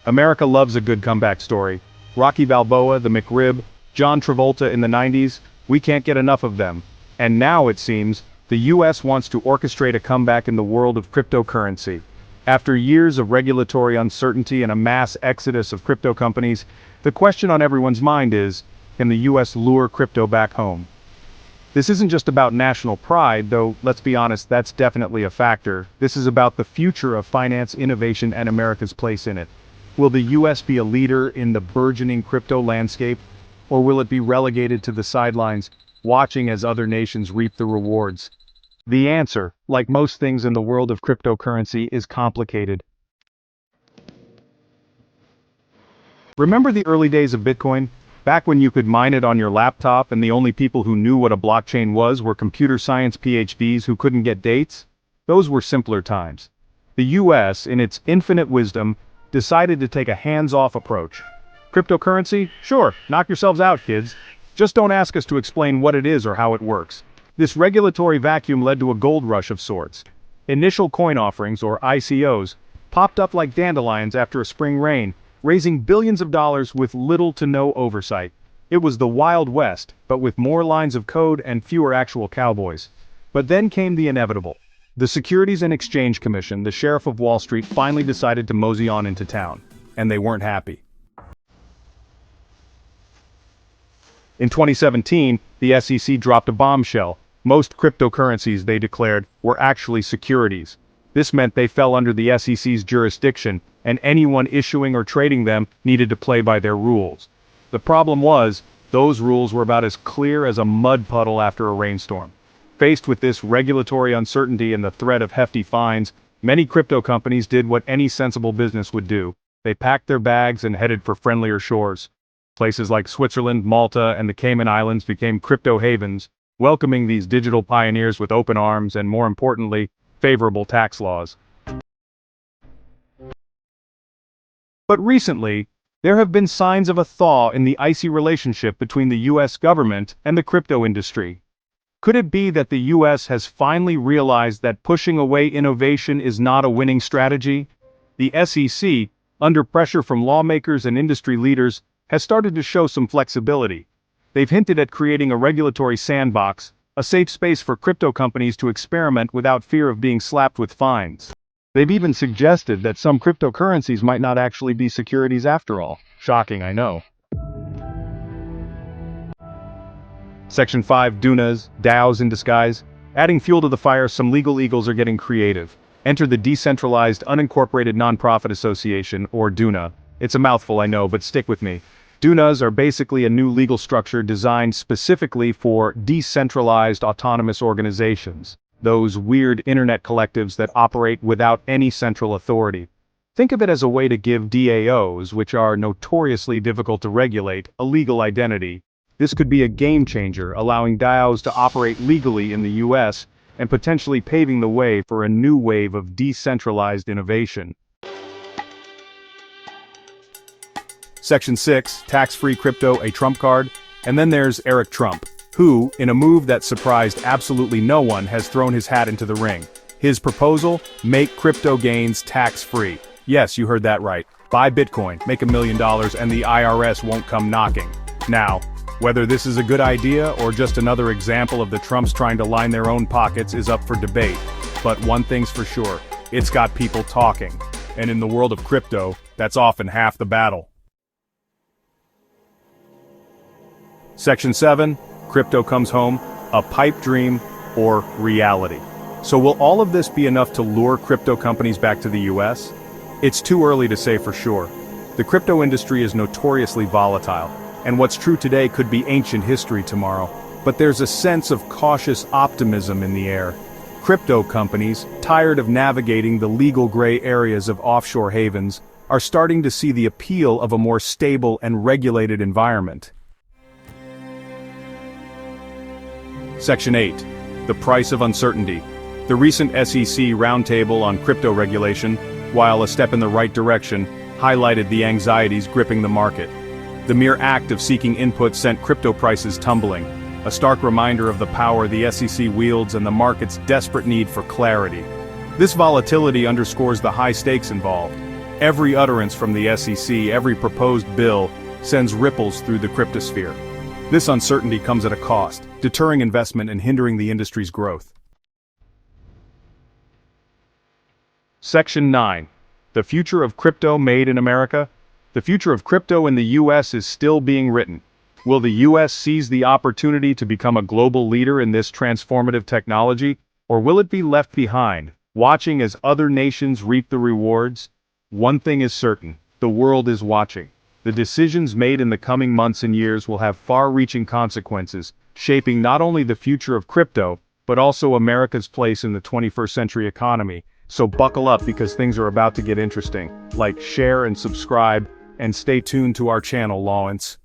America loves a good comeback story. Rocky Balboa, the McRib, John Travolta in the 90s, we can't get enough of them. And now, it seems, the US wants to orchestrate a comeback in the world of cryptocurrency. After years of regulatory uncertainty and a mass exodus of crypto companies, the question on everyone's mind is, can the US lure crypto back home? This isn't just about national pride, though let's be honest, that's definitely a factor. This is about the future of finance innovation and America's place in it. Will the US be a leader in the burgeoning crypto landscape, or will it be relegated to the sidelines, watching as other nations reap the rewards? The answer, like most things in the world of cryptocurrency, is complicated. Remember the early days of Bitcoin? Back when you could mine it on your laptop and the only people who knew what a blockchain was were computer science PhDs who couldn't get dates? Those were simpler times. The US, in its infinite wisdom, decided to take a hands-off approach. Cryptocurrency? Sure, knock yourselves out, kids. Just don't ask us to explain what it is or how it works. This regulatory vacuum led to a gold rush of sorts. Initial coin offerings, or ICOs, popped up like dandelions after a spring rain, raising billions of dollars with little to no oversight. It was the Wild West, but with more lines of code and fewer actual cowboys. But then came the inevitable. The Securities and Exchange Commission, the sheriff of Wall Street, finally decided to mosey on into town. And they weren't happy. In 2017, the SEC dropped a bombshell. Most cryptocurrencies, they declared, were actually securities. This meant they fell under the SEC's jurisdiction, and anyone issuing or trading them needed to play by their rules. The problem was, those rules were about as clear as a mud puddle after a rainstorm. Faced with this regulatory uncertainty and the threat of hefty fines, many crypto companies did what any sensible business would do. They packed their bags and headed for friendlier shores. Places like Switzerland, Malta, and the Cayman Islands became crypto havens, welcoming these digital pioneers with open arms and, more importantly, favorable tax laws. But recently, there have been signs of a thaw in the icy relationship between the US government and the crypto industry. Could it be that the US has finally realized that pushing away innovation is not a winning strategy? The SEC, under pressure from lawmakers and industry leaders, has started to show some flexibility. They've hinted at creating a regulatory sandbox, a safe space for crypto companies to experiment without fear of being slapped with fines. They've even suggested that some cryptocurrencies might not actually be securities after all. Shocking, I know. Section 5 DAOs in disguise. Adding fuel to the fire, some legal eagles are getting creative. Enter the Decentralized Unincorporated Nonprofit Association, or DUNA. It's a mouthful, I know, but stick with me. DUNAs are basically a new legal structure designed specifically for decentralized autonomous organizations. Those weird internet collectives that operate without any central authority. Think of it as a way to give DAOs, which are notoriously difficult to regulate, a legal identity. This could be a game changer, allowing DAOs to operate legally in the US and potentially paving the way for a new wave of decentralized innovation. Section 6, tax-free crypto, a trump card. And then there's Eric Trump, who, in a move that surprised absolutely no one, has thrown his hat into the ring. His proposal: make crypto gains tax-free. Yes, you heard that right. Buy Bitcoin, make $1 million, and the IRS won't come knocking. Now, whether this is a good idea or just another example of the Trumps trying to line their own pockets is up for debate. But one thing's for sure, it's got people talking. And in the world of crypto, that's often half the battle. Section 7, crypto comes home, a pipe dream or reality. So will all of this be enough to lure crypto companies back to the US? It's too early to say for sure. The crypto industry is notoriously volatile, and what's true today could be ancient history tomorrow. But there's a sense of cautious optimism in the air. Crypto companies, tired of navigating the legal gray areas of offshore havens, are starting to see the appeal of a more stable and regulated environment. Section 8. The price of uncertainty. The recent SEC roundtable on crypto regulation, while a step in the right direction, highlighted the anxieties gripping the market. The mere act of seeking input sent crypto prices tumbling, a stark reminder of the power the SEC wields and the market's desperate need for clarity. This volatility underscores the high stakes involved. Every utterance from the SEC, every proposed bill, sends ripples through the cryptosphere. This uncertainty comes at a cost, deterring investment and hindering the industry's growth. Section 9. The future of crypto made in America? The future of crypto in the U.S. is still being written. Will the U.S. seize the opportunity to become a global leader in this transformative technology, or will it be left behind, watching as other nations reap the rewards? One thing is certain, the world is watching. The decisions made in the coming months and years will have far-reaching consequences, shaping not only the future of crypto, but also America's place in the 21st century economy. So buckle up because things are about to get interesting. Like, share and subscribe, and stay tuned to our channel, Lawence.